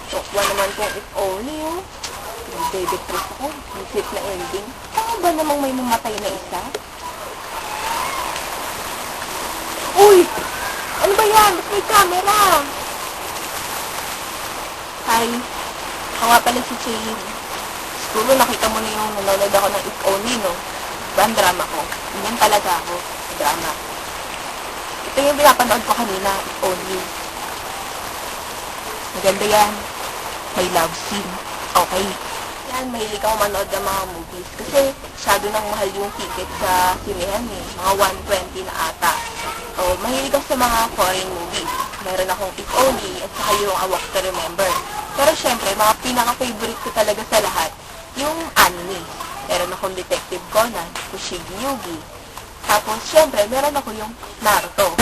Sokwa naman kung if only, oh. Baby trip ako. Isip na ending. Tama ba namang may mamatay na isa? Uy! Ano ba yan? Ba't may camera? Hi. Ako nga pala si Chayin. Siguro nakita mo na yung nanonood ako ng if only, no? Diba ang drama ko? Ganyan talaga ako. Drama. Ito yung pinapanood ko kanina, if only. Maganda yan. May love scene. Okay. Yan, mahilig ako manood ng mga movies. Kasi masyado nang mahal yung ticket sa sinehan eh. Mga 120 na ata. So, mahilig ako sa mga foreign movies. Meron akong If Only at saka yung A Walk to Remember. Pero syempre, mga pinaka-favorite ko talaga sa lahat, yung anime. Meron akong Detective Conan, Fushigi Yugi. Tapos, syempre, meron ako yung Naruto.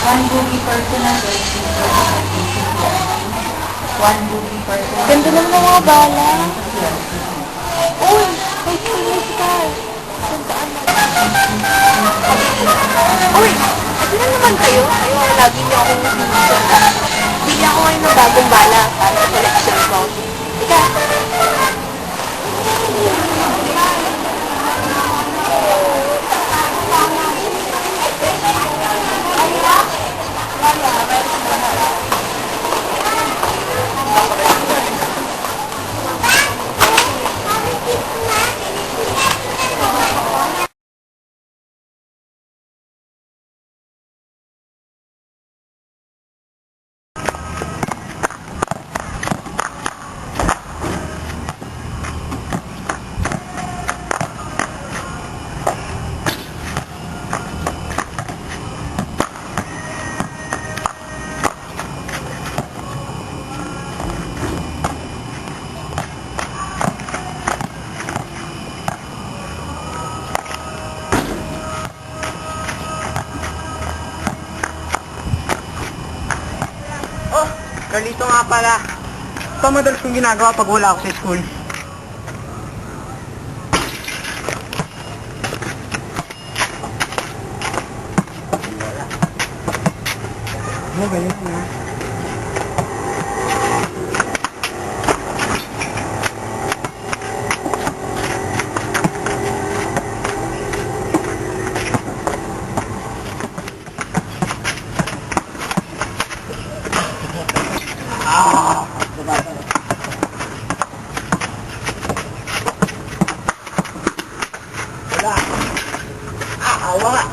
One movie personal rating. One movie personal. Ganda lang ng mga bala. Uy! May Chinese car. Sandaan na. Uy! Ito na naman kayo. Ayaw, lagi niyo akong sinusundan. Bili ako ngayon ng bagong bala para sa collection ko. Ika! Carlito nga pala. Ito madalas kong ginagawa pag wala ako sa school. Ano ba yun? Awa!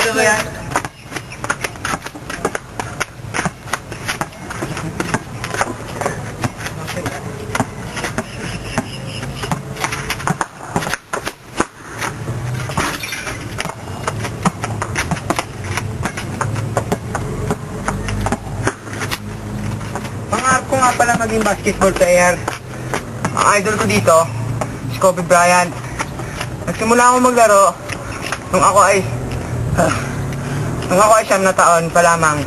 Ano ba yan? Pangarap ko nga pala maging basketball player. Ang idol ko dito, si Kobe Bryant. Nagsimula ako maglaro nung ako ay 9 na taon pa lamang.